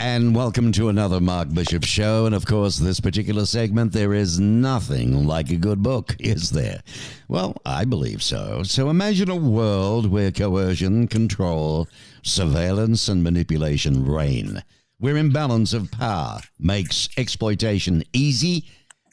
and welcome to another Mark Bishop show. And of course, this particular segment, there is nothing like a good book, is there? Well, I believe so. So imagine a world where coercion, control, surveillance, and manipulation reign, where imbalance of power makes exploitation easy,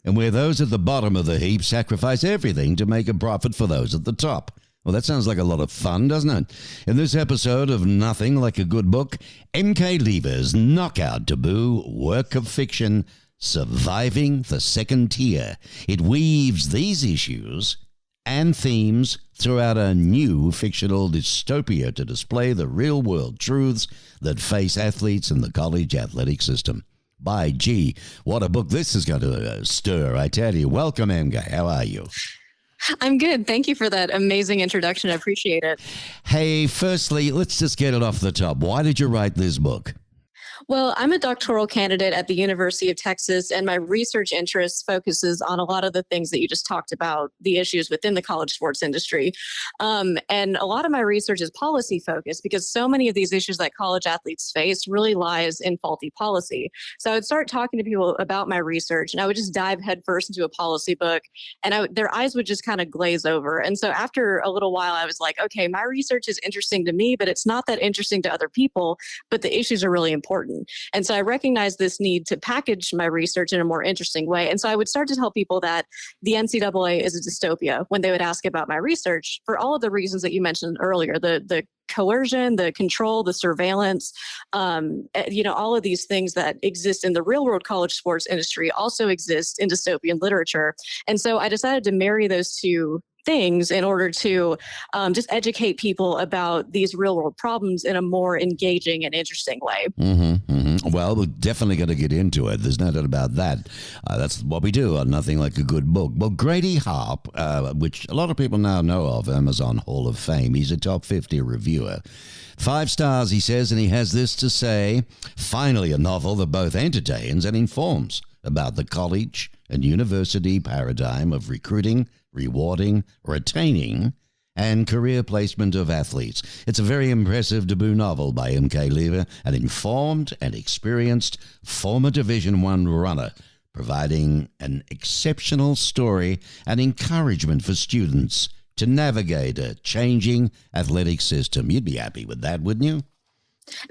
and where those at the bottom of the heap sacrifice everything to make a profit for those at the top. Well, that sounds like a lot of fun, doesn't it? In this episode of Nothing Like a Good Book, M.K. Lever's knockout debut work of fiction, Surviving the Second Tier. It weaves these issues and themes throughout a new fictional dystopia to display the real-world truths that face athletes in the college athletic system. By gee, what a book this is going to stir, I tell you. Welcome, MK. How are you? I'm good. Thank you for that amazing introduction. I appreciate it. Hey, firstly, let's just get it off the top. Why did you write this book? Well, I'm a doctoral candidate at the University of Texas, and my research interest focuses on a lot of the things that you just talked about, the issues within the college sports industry. And a lot of my research is policy focused because so many of these issues that college athletes face really lies in faulty policy. So I would start talking to people about my research, and I would just dive headfirst into a policy book, and their eyes would just kind of glaze over. And so after a little while, I was like, okay, my research is interesting to me, but it's not that interesting to other people, but the issues are really important. And so I recognized this need to package my research in a more interesting way. And so I would start to tell people that the NCAA is a dystopia when they would ask about my research for all of the reasons that you mentioned earlier, the coercion, the control, the surveillance, all of these things that exist in the real world college sports industry also exist in dystopian literature. And so I decided to marry those two things in order to just educate people about these real world problems in a more engaging and interesting way. Well, we're definitely going to get into it. There's no doubt about that. That's what we do on Nothing Like a Good Book. Well, Grady Harp, which a lot of people now know of, Amazon Hall of Fame, he's a top 50 reviewer. 5 stars, he says, and he has this to say: finally a novel that both entertains and informs about the college and university paradigm of recruiting, rewarding, retaining, and career placement of athletes. It's a very impressive debut novel by M.K. Lever, an informed and experienced former Division I runner, providing an exceptional story and encouragement for students to navigate a changing athletic system. You'd be happy with that, wouldn't you?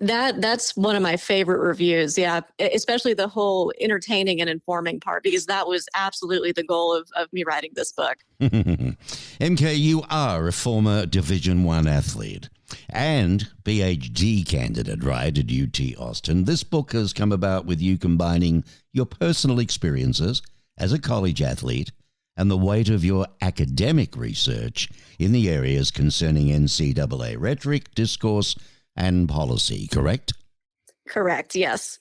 That's one of my favorite reviews. Yeah, especially the whole entertaining and informing part, because that was absolutely the goal of me writing this book. MK, you are a former Division I athlete and PhD candidate, right, at UT Austin. This book has come about with you combining your personal experiences as a college athlete and the weight of your academic research in the areas concerning NCAA rhetoric, discourse, and policy, correct? Correct, yes.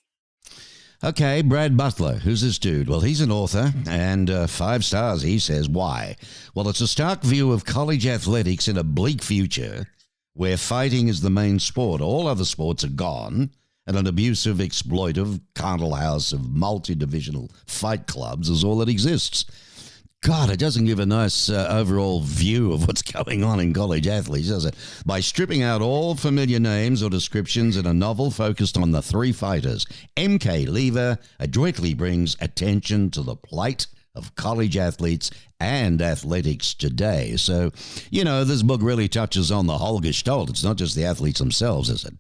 Okay, Brad Butler, who's this dude? Well, he's an author, and 5 stars, he says. Why? Well, it's a stark view of college athletics in a bleak future where fighting is the main sport. All other sports are gone, and an abusive, exploitive, carnal house of multi-divisional fight clubs is all that exists. God, it doesn't give a nice overall view of what's going on in college athletes, does it? By stripping out all familiar names or descriptions in a novel focused on the 3 fighters, M.K. Lever adroitly brings attention to the plight of college athletes and athletics today. So, this book really touches on the whole gestalt. It's not just the athletes themselves, is it?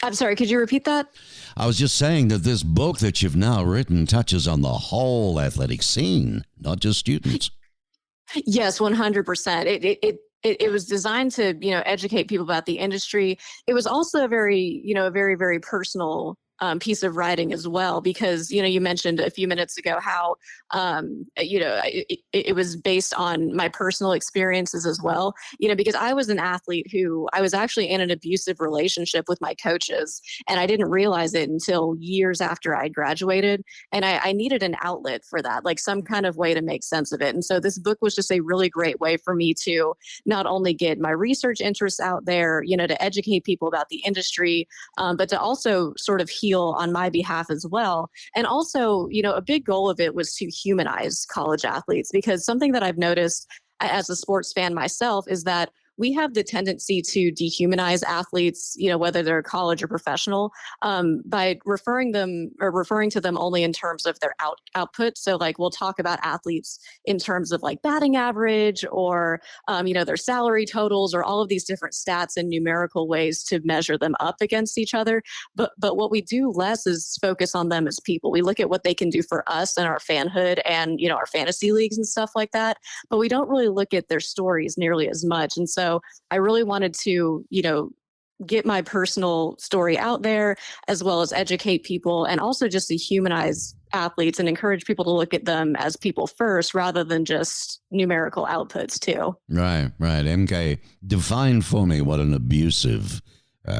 I'm sorry, could you repeat that? I was just saying that this book that you've now written touches on the whole athletic scene, not just students. Yes, 100%. It was designed to, educate people about the industry. It was also a very, very, very personal piece of writing as well, because, you mentioned a few minutes ago how, it was based on my personal experiences as well, because I was an athlete who I was actually in an abusive relationship with my coaches, and I didn't realize it until years after I graduated. And I needed an outlet for that, like some kind of way to make sense of it. And so this book was just a really great way for me to not only get my research interests out there, to educate people about the industry, but to also sort of heal on my behalf as well. And also, a big goal of it was to humanize college athletes, because something that I've noticed as a sports fan myself is that we have the tendency to dehumanize athletes, whether they're college or professional, by referring to them only in terms of their output. So like we'll talk about athletes in terms of like batting average or, their salary totals or all of these different stats and numerical ways to measure them up against each other. But what we do less is focus on them as people. We look at what they can do for us and our fanhood and, our fantasy leagues and stuff like that. But we don't really look at their stories nearly as much. And so I really wanted to, get my personal story out there, as well as educate people and also just to humanize athletes and encourage people to look at them as people first rather than just numerical outputs too. Right. MK, define for me what an abusive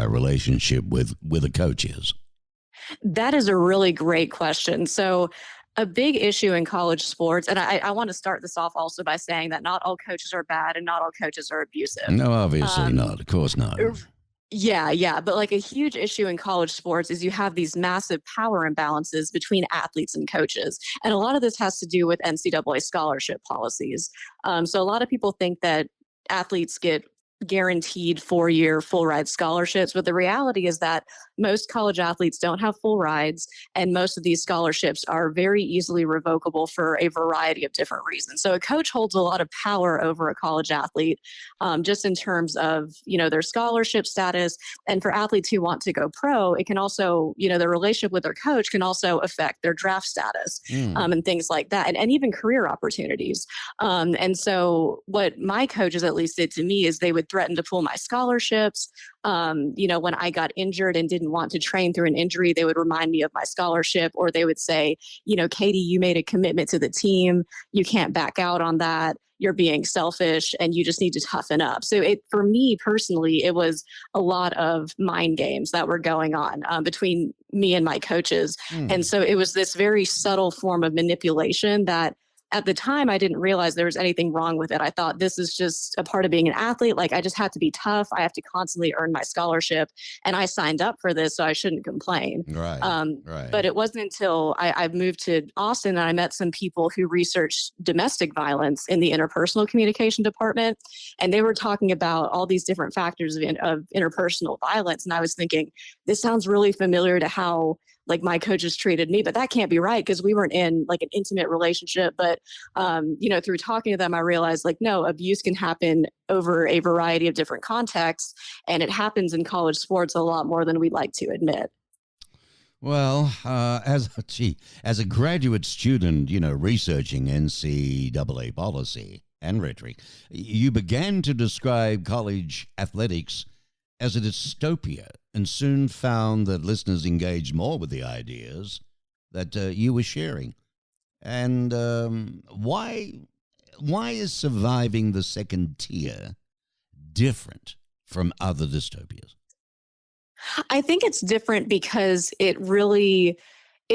relationship with a coach is. That is a really great question. So a big issue in college sports, and I want to start this off also by saying that not all coaches are bad and not all coaches are abusive. No, obviously not. Of course not. Yeah. But like a huge issue in college sports is you have these massive power imbalances between athletes and coaches. And a lot of this has to do with NCAA scholarship policies. So a lot of people think that athletes get guaranteed 4-year full ride scholarships. But the reality is that most college athletes don't have full rides, and most of these scholarships are very easily revocable for a variety of different reasons. So a coach holds a lot of power over a college athlete, just in terms of, their scholarship status. And for athletes who want to go pro, it can also, their relationship with their coach can also affect their draft status and things like that, and even career opportunities. And so what my coaches at least did to me is they would threaten to pull my scholarships. When I got injured and didn't want to train through an injury, they would remind me of my scholarship, or they would say, Katie, you made a commitment to the team. You can't back out on that. You're being selfish and you just need to toughen up. So for me personally, it was a lot of mind games that were going on between me and my coaches. And so it was this very subtle form of manipulation that at the time, I didn't realize there was anything wrong with it. I thought this is just a part of being an athlete. Like I just had to be tough. I have to constantly earn my scholarship, and I signed up for this, so I shouldn't complain. Right. But it wasn't until I moved to Austin that I met some people who researched domestic violence in the interpersonal communication department, and they were talking about all these different factors of interpersonal violence. And I was thinking, this sounds really familiar to how like my coaches treated me, but that can't be right because we weren't in like an intimate relationship. But, through talking to them, I realized like, no, abuse can happen over a variety of different contexts. And it happens in college sports a lot more than we'd like to admit. Well, as a graduate student, researching NCAA policy and rhetoric, you began to describe college athletics as a dystopia, and soon found that listeners engaged more with the ideas that you were sharing. And why is surviving the second tier different from other dystopias? I think it's different because it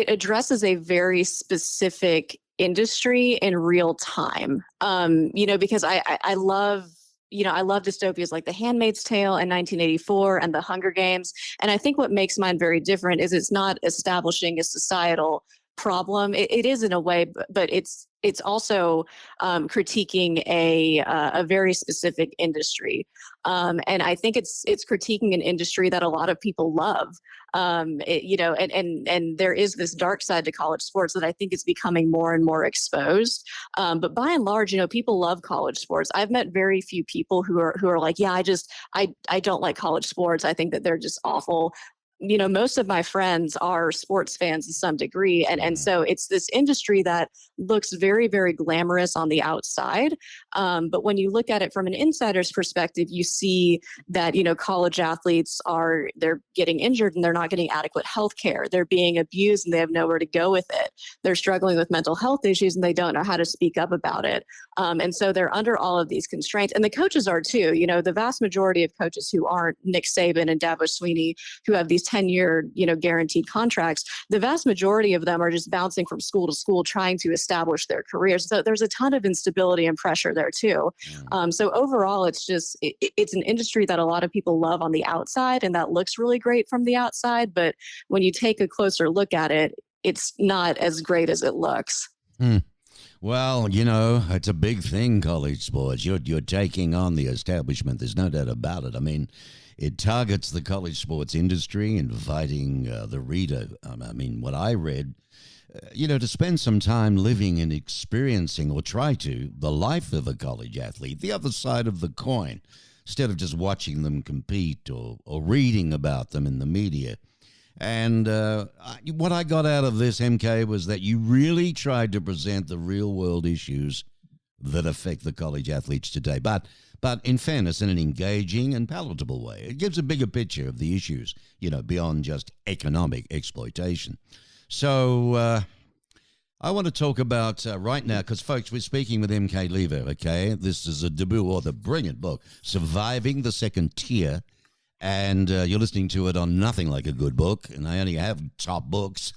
addresses a very specific industry in real time. Because I love dystopias like The Handmaid's Tale in 1984 and The Hunger Games. And I think what makes mine very different is it's not establishing a societal problem. It is in a way, but it's also critiquing a very specific industry. And I think it's critiquing an industry that a lot of people love. And there is this dark side to college sports that I think is becoming more and more exposed. But by and large, people love college sports. I've met very few people who are like, yeah, I don't like college sports. I think that they're just awful. Most of my friends are sports fans to some degree. And so it's this industry that looks very, very glamorous on the outside. But when you look at it from an insider's perspective, you see that, college athletes they're getting injured and they're not getting adequate health care. They're being abused and they have nowhere to go with it. They're struggling with mental health issues and they don't know how to speak up about it. And so they're under all of these constraints. And the coaches are too. The vast majority of coaches who aren't Nick Saban and Dabo Swinney, who have these 10-year, guaranteed contracts, the vast majority of them are just bouncing from school to school trying to establish their careers. So there's a ton of instability and pressure there too. So overall, it's an industry that a lot of people love on the outside and that looks really great from the outside. But when you take a closer look at it, it's not as great as it looks. Well, you know, it's a big thing, college sports. You're taking on the establishment. There's no doubt about it. I mean, it targets the college sports industry, inviting the reader. I mean, what I read, to spend some time living and experiencing, or try to, the life of a college athlete, the other side of the coin, instead of just watching them compete or reading about them in the media. And what I got out of this, MK, was that you really tried to present the real world issues that affect the college athletes today. But in fairness, in an engaging and palatable way. It gives a bigger picture of the issues, beyond just economic exploitation. So I want to talk about right now, because, folks, we're speaking with MK Lever, okay? This is a debut author, brilliant book, Surviving the Second Tier. And you're listening to it on Nothing Like a Good Book, and I only have top books.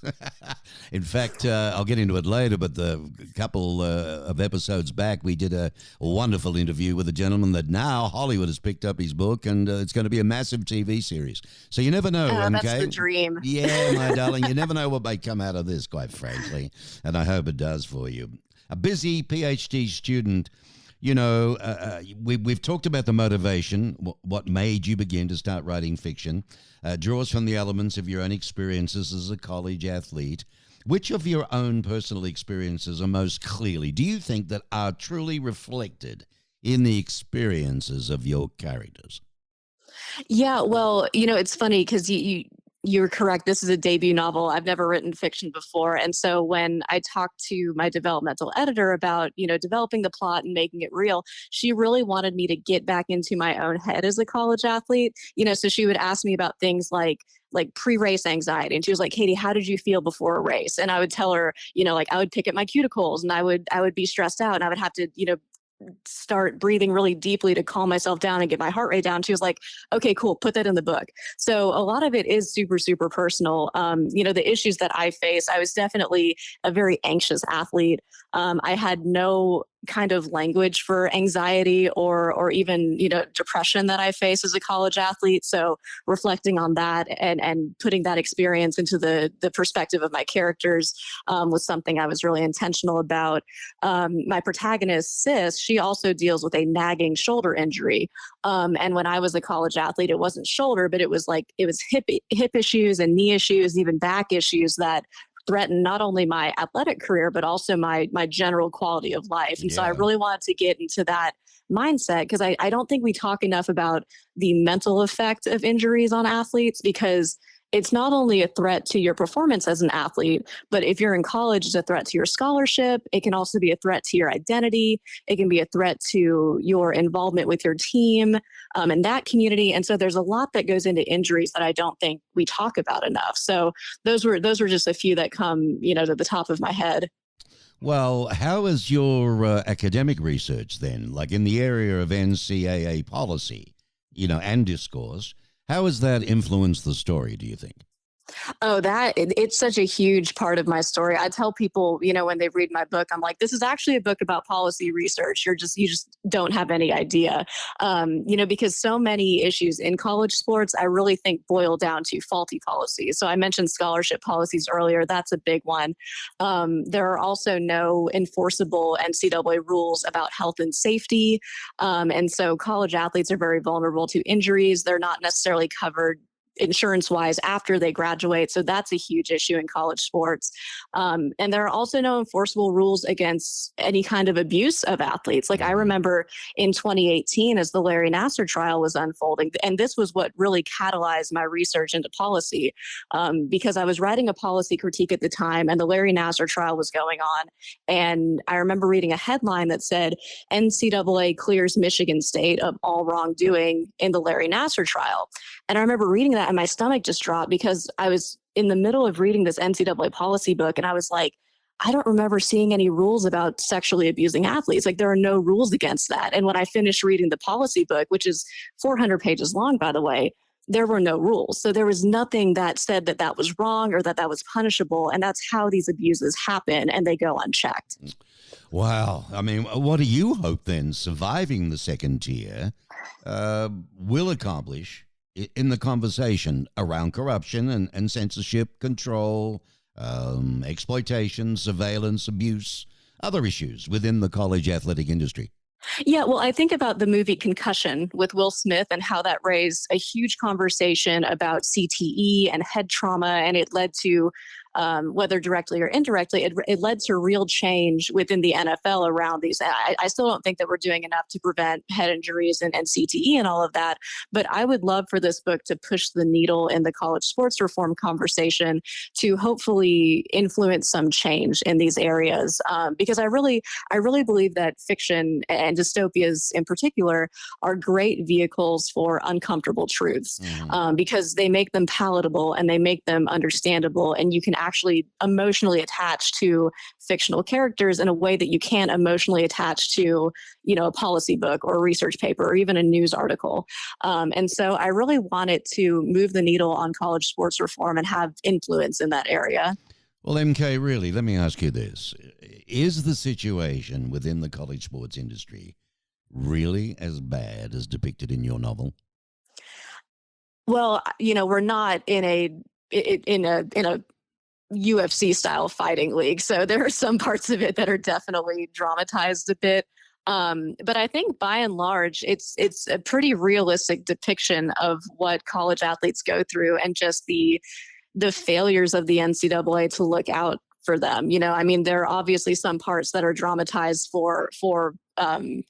In fact, I'll get into it later, but the couple of episodes back, we did a wonderful interview with a gentleman that now Hollywood has picked up his book, and it's going to be a massive TV series. So you never know, MK. That's the dream. Yeah, my darling, you never know what may come out of this, quite frankly, and I hope it does for you. A busy PhD student. We've talked about the motivation, what made you begin to start writing fiction, draws from the elements of your own experiences as a college athlete. Which of your own personal experiences are most clearly, do you think, that are truly reflected in the experiences of your characters? Yeah, well, it's funny because you're correct. This is a debut novel. I've never written fiction before. And so when I talked to my developmental editor about, developing the plot and making it real, she really wanted me to get back into my own head as a college athlete. So she would ask me about things like pre-race anxiety. And she was like, Katie, how did you feel before a race? And I would tell her, I would pick at my cuticles and I would be stressed out and I would have to, start breathing really deeply to calm myself down and get my heart rate down. She was like, okay, cool, put that in the book. So a lot of it is super, super personal. The issues that I face, I was definitely a very anxious athlete. I had no kind of language for anxiety or even, depression that I face as a college athlete. So reflecting on that and putting that experience into the perspective of my characters was something I was really intentional about. My protagonist, Sis, she also deals with a nagging shoulder injury. And when I was a college athlete, it wasn't shoulder, but it was hip issues and knee issues, even back issues that threaten not only my athletic career, but also my general quality of life. And so I really wanted to get into that mindset because I don't think we talk enough about the mental effect of injuries on athletes, because it's not only a threat to your performance as an athlete, but if you're in college, it's a threat to your scholarship. It can also be a threat to your identity. It can be a threat to your involvement with your team and that community. And so there's a lot that goes into injuries that I don't think we talk about enough. So those were just a few that come, to the top of my head. Well, how is your academic research then, like in the area of NCAA policy, and discourse? How has that influenced the story, do you think? Oh, it's such a huge part of my story. I tell people, when they read my book, I'm like, this is actually a book about policy research. You just don't have any idea. Because so many issues in college sports, I really think boil down to faulty policies. So I mentioned scholarship policies earlier. That's a big one. There are also no enforceable NCAA rules about health and safety. And so college athletes are very vulnerable to injuries. They're not necessarily covered insurance-wise after they graduate. So that's a huge issue in college sports. And there are also no enforceable rules against any kind of abuse of athletes. Like I remember in 2018, as the Larry Nassar trial was unfolding, and this was what really catalyzed my research into policy, because I was writing a policy critique at the time and the Larry Nassar trial was going on. And I remember reading a headline that said, NCAA clears Michigan State of all wrongdoing in the Larry Nassar trial. And I remember reading that and my stomach just dropped because I was in the middle of reading this NCAA policy book and I was like, I don't remember seeing any rules about sexually abusing athletes. Like there are no rules against that. And when I finished reading the policy book, which is 400 pages long, by the way, there were no rules. So there was nothing that said that that was wrong or that that was punishable. And that's how these abuses happen and they go unchecked. Wow. I mean, what do you hope then surviving the second tier will accomplish in the conversation around corruption and censorship, control, exploitation, surveillance, abuse other issues within the college athletic industry? Yeah, well, I think about the movie Concussion with Will Smith and how that raised a huge conversation about CTE and head trauma, and it led to, whether directly or indirectly, it led to real change within the NFL around these. I still don't think that we're doing enough to prevent head injuries and CTE and all of that, but I would love for this book to push the needle in the college sports reform conversation to hopefully influence some change in these areas, because I really believe that fiction and dystopias in particular are great vehicles for uncomfortable truths, because they make them palatable and they make them understandable, and you can actually emotionally attach to fictional characters in a way that you can't emotionally attach to, a policy book or a research paper or even a news article. And so I really wanted to move the needle on college sports reform and have influence in that area. Well, MK, really, let me ask you this. Is the situation within the college sports industry really as bad as depicted in your novel? Well, we're not in a UFC style fighting league, so there are some parts of it that are definitely dramatized a bit. But I think by and large, it's a pretty realistic depiction of what college athletes go through and just the failures of the NCAA to look out for them. I mean, there are obviously some parts that are dramatized for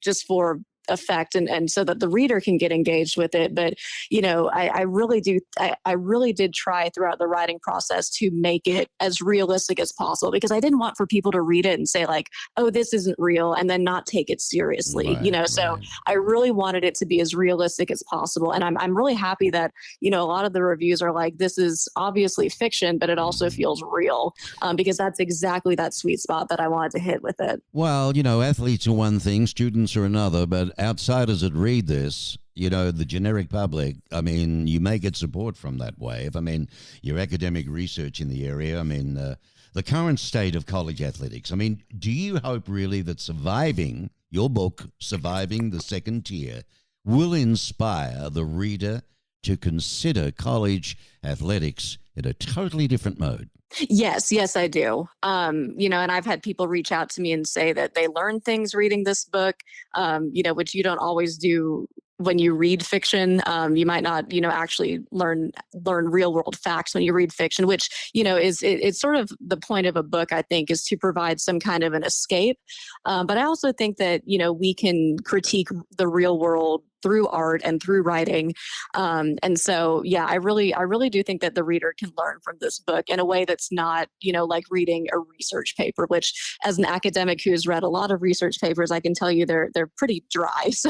just for effect and so that the reader can get engaged with it. But I really do. I really did try throughout the writing process to make it as realistic as possible, because I didn't want for people to read it and say like, oh, this isn't real, and then not take it seriously. So Right. I really wanted it to be as realistic as possible, and I'm really happy that a lot of the reviews are like, this is obviously fiction, but it also feels real, because that's exactly that sweet spot that I wanted to hit with it. Well, athletes are one thing, students are another, but outsiders that read this, the generic public, I mean, you may get support from that wave. I mean, your academic research in the area, I mean, the current state of college athletics. I mean, do you hope really that surviving your book, Surviving the Second Tier, will inspire the reader to consider college athletics in a totally different mode? Yes, I do. And I've had people reach out to me and say that they learn things reading this book, which you don't always do when you read fiction. You might not, actually learn real world facts when you read fiction, which, it's sort of the point of a book, I think, is to provide some kind of an escape. But I also think that, we can critique the real world through art and through writing. And so, yeah, I really do think that the reader can learn from this book in a way that's not, like reading a research paper, which as an academic who's read a lot of research papers, I can tell you they're pretty dry. So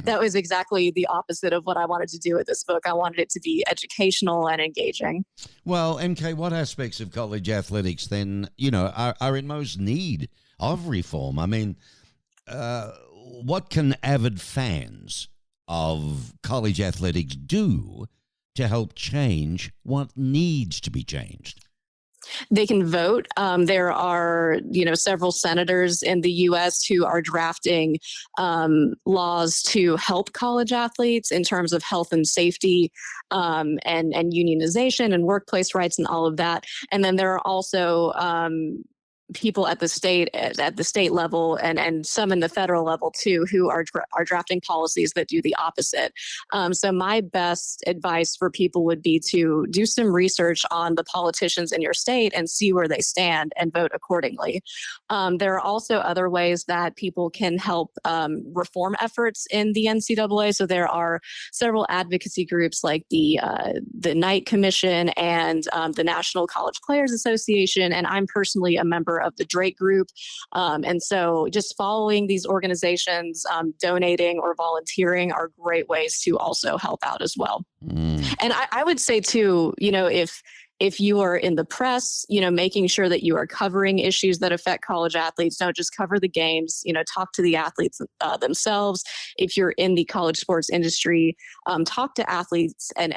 that was exactly the opposite of what I wanted to do with this book. I wanted it to be educational and engaging. Well, MK, what aspects of college athletics then, are in most need of reform? I mean, what can avid fans of college athletics do to help change what needs to be changed? They can vote. There are, several senators in the U.S. who are drafting laws to help college athletes in terms of health and safety, and unionization and workplace rights and all of that. And then there are also people at the state level and some in the federal level too, who are drafting policies that do the opposite. So my best advice for people would be to do some research on the politicians in your state and see where they stand and vote accordingly. There are also other ways that people can help reform efforts in the NCAA. So there are several advocacy groups like the Knight Commission and the National College Players Association, and I'm personally a member of the Drake Group. And so just following these organizations, donating or volunteering are great ways to also help out as well. And I would say too, if you are in the press, making sure that you are covering issues that affect college athletes, don't just cover the games, talk to the athletes themselves. If you're in the college sports industry, talk to athletes and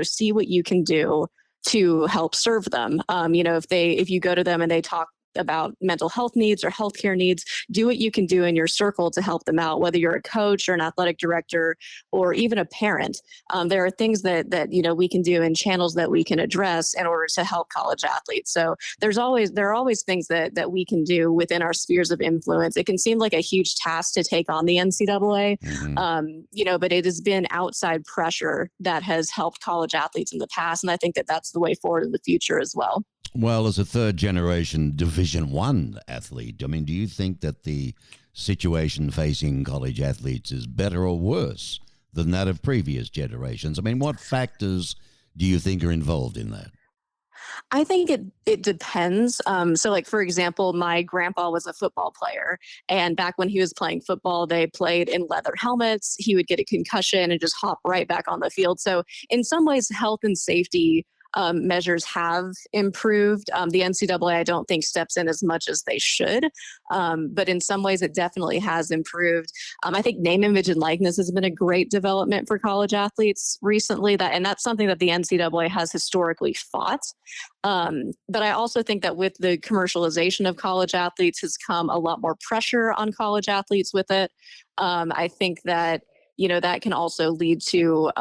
see what you can do to help serve them. If you go to them and they talk about mental health needs or healthcare needs, do what you can do in your circle to help them out, whether you're a coach or an athletic director or even a parent. There are things that we can do and channels that we can address in order to help college athletes. So there are always things that we can do within our spheres of influence. It can seem like a huge task to take on the NCAA, but it has been outside pressure that has helped college athletes in the past, and I think that that's the way forward in the future as well. Well, as a third generation Division I athlete, I mean, do you think that the situation facing college athletes is better or worse than that of previous generations? I mean, what factors do you think are involved in that? I think it depends. So like, for example, my grandpa was a football player, and back when he was playing football, they played in leather helmets. He would get a concussion and just hop right back on the field. So in some ways, health and safety measures have improved. The NCAA, I don't think, steps in as much as they should, but in some ways it definitely has improved. I think name, image, and likeness has been a great development for college athletes recently, and that's something that the NCAA has historically fought. But I also think that with the commercialization of college athletes has come a lot more pressure on college athletes with it. I think that that can also lead to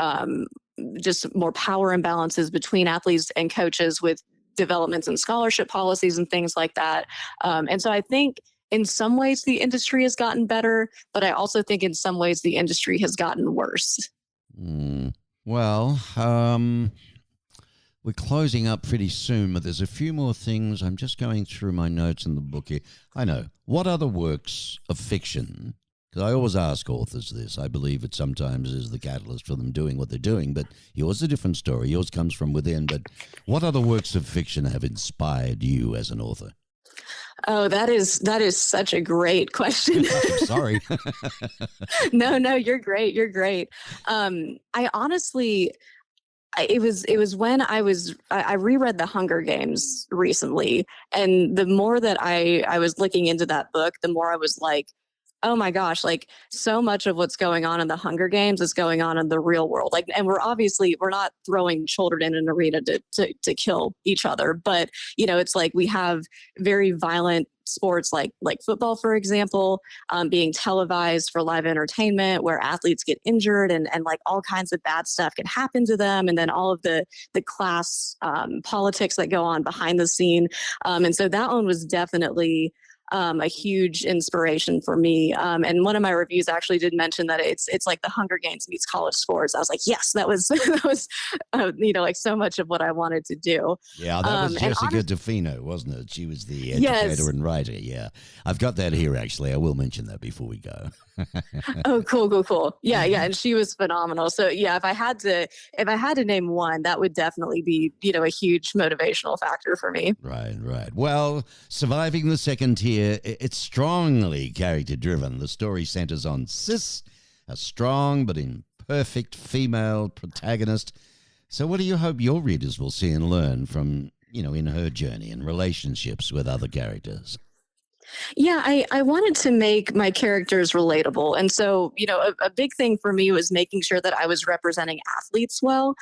just more power imbalances between athletes and coaches with developments and scholarship policies and things like that. And so I think in some ways the industry has gotten better, but I also think in some ways the industry has gotten worse. Well, we're closing up pretty soon, but there's a few more things. I'm just going through my notes in the book here. I know. What other works of fiction? Because I always ask authors this. I believe it sometimes is the catalyst for them doing what they're doing, but yours is a different story. Yours comes from within. But what other works of fiction have inspired you as an author? Oh, that is such a great question. I'm sorry. No, you're great. You're great. I honestly, it was when I reread The Hunger Games recently, and the more that I was looking into that book, the more I was like, oh my gosh, like so much of what's going on in the Hunger Games is going on in the real world. Like, and we're not throwing children in an arena to kill each other, but it's like we have very violent sports like football, for example, being televised for live entertainment where athletes get injured and like all kinds of bad stuff can happen to them. And then all of the class politics that go on behind the scene. And so that one was definitely a huge inspiration for me. And one of my reviews actually did mention that it's like the Hunger Games meets college sports. I was like, yes, that was like so much of what I wanted to do. Yeah, that was Jessica DeFino, wasn't it? She was the educator and writer. Yeah, I've got that here actually. I will mention that before we go. Oh, cool. Yeah, and she was phenomenal. So yeah, if I had to name one, that would definitely be a huge motivational factor for me. Right. Well, Surviving the Second Tier, it's strongly character driven. The story centers on Sis, a strong but imperfect female protagonist. So what do you hope your readers will see and learn from in her journey and relationships with other characters? Yeah, I wanted to make my characters relatable. And so, a big thing for me was making sure that I was representing athletes well,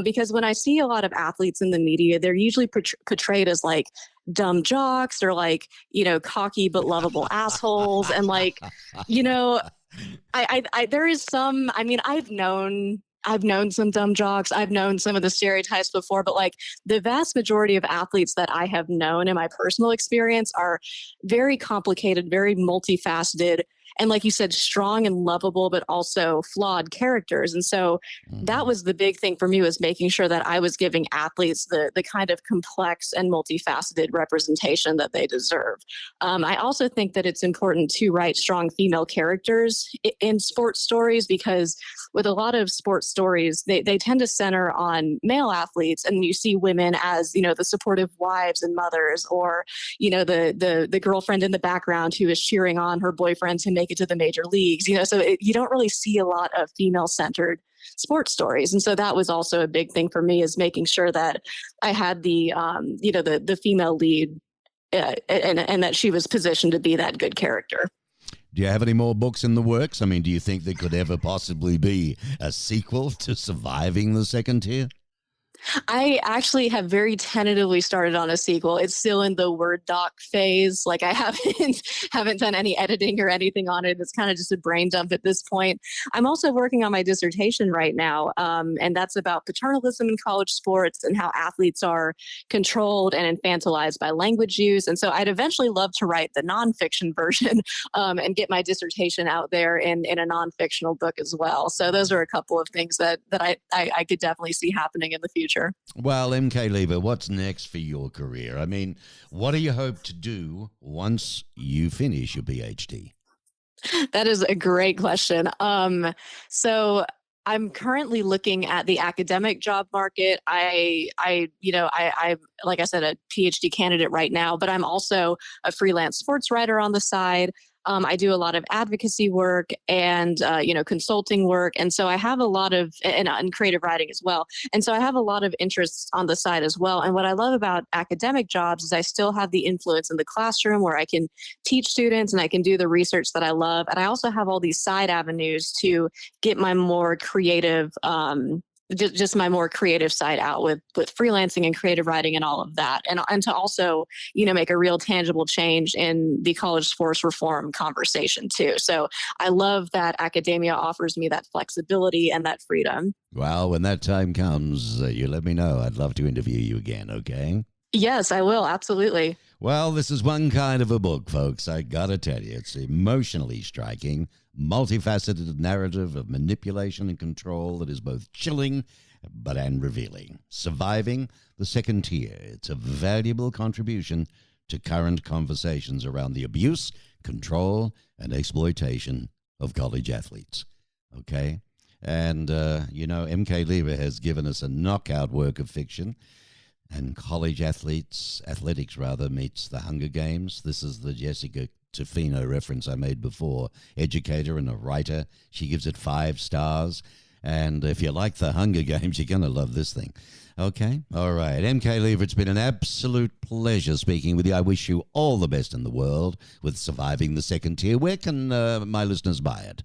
because when I see a lot of athletes in the media, they're usually portrayed as like dumb jocks or like, cocky but lovable assholes. And like, there is some, I mean, I've known some dumb jocks. I've known some of the stereotypes before, but like the vast majority of athletes that I have known in my personal experience are very complicated, very multifaceted, and like you said, strong and lovable, but also flawed characters. And so that was the big thing for me, was making sure that I was giving athletes the kind of complex and multifaceted representation that they deserve. I also think that it's important to write strong female characters in sports stories, because with a lot of sports stories, they tend to center on male athletes, and you see women as, the supportive wives and mothers, or, the girlfriend in the background who is cheering on her boyfriend to make it to the major leagues, so you don't really see a lot of female-centered sports stories. And so that was also a big thing for me, is making sure that I had the female lead and that she was positioned to be that good character. Do you have any more books in the works? I mean, do you think there could ever possibly be a sequel to Surviving the Second Tier? I actually have very tentatively started on a sequel. It's still in the Word doc phase. Like I haven't done any editing or anything on it. It's kind of just a brain dump at this point. I'm also working on my dissertation right now, and that's about paternalism in college sports and how athletes are controlled and infantilized by language use. And so I'd eventually love to write the nonfiction version and get my dissertation out there in a non-fictional book as well. So those are a couple of things that I could definitely see happening in the future. Well, MK Lever, what's next for your career? I mean, what do you hope to do once you finish your PhD? That is a great question. So I'm currently looking at the academic job market. I like I said, a PhD candidate right now, but I'm also a freelance sports writer on the side. I do a lot of advocacy work and consulting work, and so I have a lot of and creative writing as well. And so I have a lot of interests on the side as well. And what I love about academic jobs is I still have the influence in the classroom where I can teach students and I can do the research that I love. And I also have all these side avenues to get my more creative just my more creative side out with freelancing and creative writing and all of that, and to also make a real tangible change in the college sports reform conversation too. So I love that academia offers me that flexibility and that freedom. Well, when that time comes, you let me know. I'd love to interview you again, okay? Yes, I will. Absolutely. Well, this is one kind of a book, folks. I gotta tell you, it's emotionally striking, multifaceted narrative of manipulation and control that is both chilling and revealing. Surviving the Second Tier. It's a valuable contribution to current conversations around the abuse, control, and exploitation of college athletes. Okay? And, MK Lever has given us a knockout work of fiction. And athletics meets the Hunger Games. This is the Jessica Tofino reference I made before. Educator and a writer. She gives it 5 stars. And if you like the Hunger Games, you're going to love this thing. Okay? All right. MK Lever, it's been an absolute pleasure speaking with you. I wish you all the best in the world with Surviving the Second Tier. Where can my listeners buy it?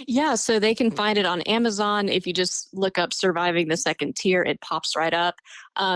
Yeah, so they can find it on Amazon. If you just look up Surviving the Second Tier, it pops right up.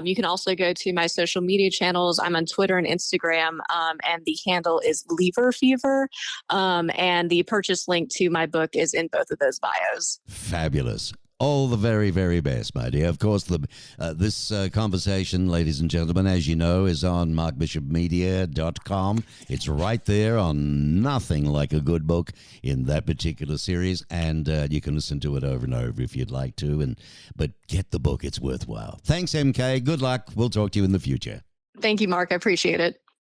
You can also go to my social media channels. I'm on Twitter and Instagram, and the handle is Lever Fever. And the purchase link to my book is in both of those bios. Fabulous. All the very, very best, my dear. Of course, this conversation, ladies and gentlemen, as you know, is on markbishopmedia.com. It's right there on Nothing Like a Good Book in that particular series, and you can listen to it over and over if you'd like to. But get the book. It's worthwhile. Thanks, MK. Good luck. We'll talk to you in the future. Thank you, Mark. I appreciate it.